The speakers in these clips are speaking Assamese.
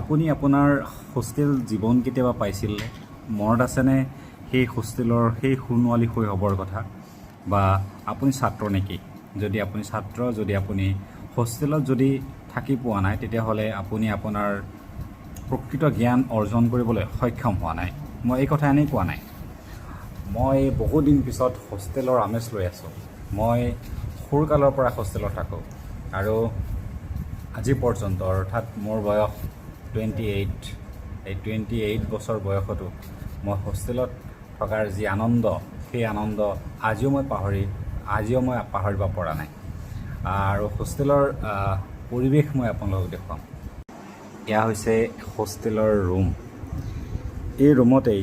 আপুনি আপোনাৰ হোষ্টেল জীৱন কেতিয়াবা পাইছিলে? মনত আছেনে সেই হোষ্টেলৰ সেই সোণোৱালী শৈশৱৰ কথা? বা আপুনি ছাত্ৰ নেকি? যদি আপুনি ছাত্ৰ, যদি আপুনি হোষ্টেলত যদি থাকি পোৱা নাই, তেতিয়াহ'লে আপুনি আপোনাৰ প্ৰকৃত জ্ঞান অৰ্জন কৰিবলৈ সক্ষম হোৱা নাই। মই এই কথা এনেই কোৱা নাই। মই বহুদিন পিছত হোষ্টেলৰ আমেজ লৈ আছোঁ। মই সৰুকালৰ পৰা হোষ্টেলত থাকোঁ আৰু আজি পৰ্যন্ত, অৰ্থাৎ মোৰ বয়স 28, এই 28 বছৰ বয়সতো মই হোষ্টেলত থকাৰ যি আনন্দ, সেই আনন্দ আজিও মই পাহৰিব পৰা নাই। আৰু হোষ্টেলৰ পৰিৱেশ মই আপোনালোকক দেখুৱাম। এয়া হৈছে হোষ্টেলৰ ৰুম। এই ৰুমতেই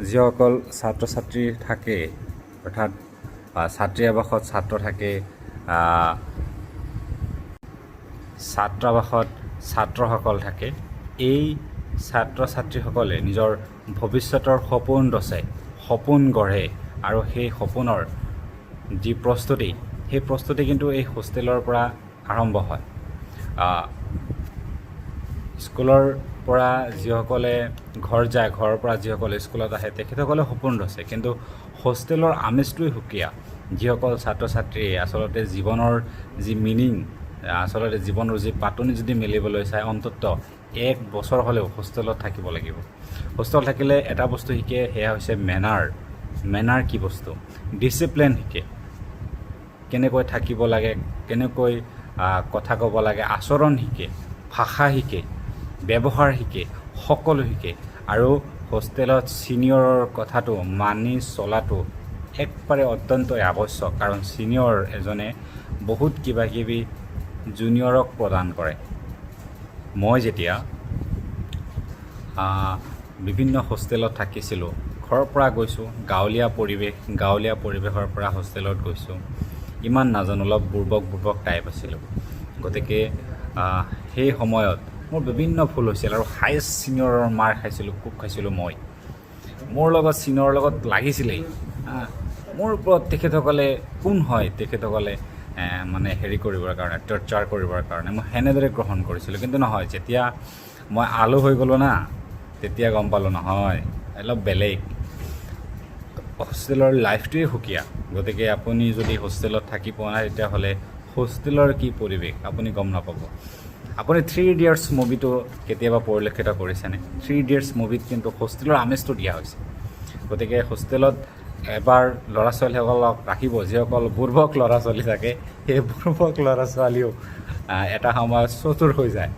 যিসকল ছাত্ৰ ছাত্ৰী থাকে, অৰ্থাৎ ছাত্ৰী আৱাসত ছাত্ৰ থাকে, ছাত্ৰাবাসত ছাত্ৰসকল থাকে। এই ছাত্ৰ ছাত্ৰীসকলে নিজৰ ভৱিষ্যতৰ সপোন ৰচে, সপোন গঢ়ে, আৰু সেই সপোনৰ যি প্ৰস্তুতি, সেই প্ৰস্তুতি কিন্তু এই হোষ্টেলৰ পৰা আৰম্ভ হয়। স্কুলৰ পৰা যিসকলে ঘৰ যায়, ঘৰৰ পৰা যিসকলে স্কুলত আহে, তেখেতসকলে সপোন ৰচে, কিন্তু হোষ্টেলৰ আমেজটোৱেই সুকীয়া। যিসকল ছাত্ৰ ছাত্ৰীয়ে আচলতে জীৱনৰ যি মিনিং, আচলতে জীৱনৰ যি পাতনি যদি মেলিবলৈ চায়, অন্ততঃ 1 বছৰ হ'লেও হোষ্টেলত থাকিব লাগিব। হোষ্টেলত থাকিলে এটা বস্তু শিকে, সেয়া হৈছে মেনাৰ। মেনাৰ কি বস্তু? ডিচিপ্লিন শিকে। কেনেকৈ থাকিব লাগে, কেনেকৈ কথা ক'ব লাগে, আচৰণ শিকে, ভাষা শিকে, ব্যৱহাৰ শিকে, সকলো শিকে। আৰু হোষ্টেলত ছিনিয়ৰৰ কথাটো মানি চলাটো একবাৰে অত্যন্তই আৱশ্যক, কাৰণ ছিনিয়ৰ এজনে বহুত কিবাকিবি জুনিয়ৰক প্ৰদান কৰে। মই যেতিয়া বিভিন্ন হোষ্টেলত থাকিছিলোঁ, ঘৰৰ পৰা গৈছোঁ, গাঁৱলীয়া পৰিৱেশৰ পৰা হোষ্টেলত গৈছোঁ। ইমান নাজানো, অলপ বুৰ্বক টাইপ আছিলোঁ। গতিকে সেই সময়ত মোৰ বিভিন্ন ভুল হৈছিল আৰু হায়েষ্ট ছিনিয়ৰৰ মাৰ খাইছিলোঁ, কোব খাইছিলোঁ মই। মোৰ লগত ছিনিয়ৰৰ লগত লাগিছিলেই। মোৰ ওপৰত তেখেতসকলে কোন হয়, তেখেতসকলে মানে হেৰি কৰিবৰ কাৰণে, টৰ্চাৰ কৰিবৰ কাৰণে মই সেনেদৰে গ্ৰহণ কৰিছিলোঁ। কিন্তু নহয়, যেতিয়া মই আলু হৈ গ'লোঁ না, তেতিয়া গম পালোঁ নহয়, অলপ বেলেগ। হোষ্টেলৰ লাইফটোৱেই সুকীয়া। গতিকে আপুনি যদি হোষ্টেলত থাকি পোৱা নাই, তেতিয়াহ'লে হোষ্টেলৰ কি পৰিৱেশ আপুনি গম নাপাব। আপুনি 3 Idiots মুভিটো কেতিয়াবা পৰিলক্ষিত কৰিছেনে? 3 Idiots মুভিত কিন্তু হোষ্টেলৰ আমেজটো দিয়া হৈছে। গতিকে হোষ্টেলত এবাৰ ল'ৰা ছোৱালীসকলক ৰাখিব, যিসকল বুৰ্বক ল'ৰা ছোৱালী থাকে, সেই বুৰ্বক ল'ৰা ছোৱালীও এটা সময়ত চতুৰ হৈ যায়।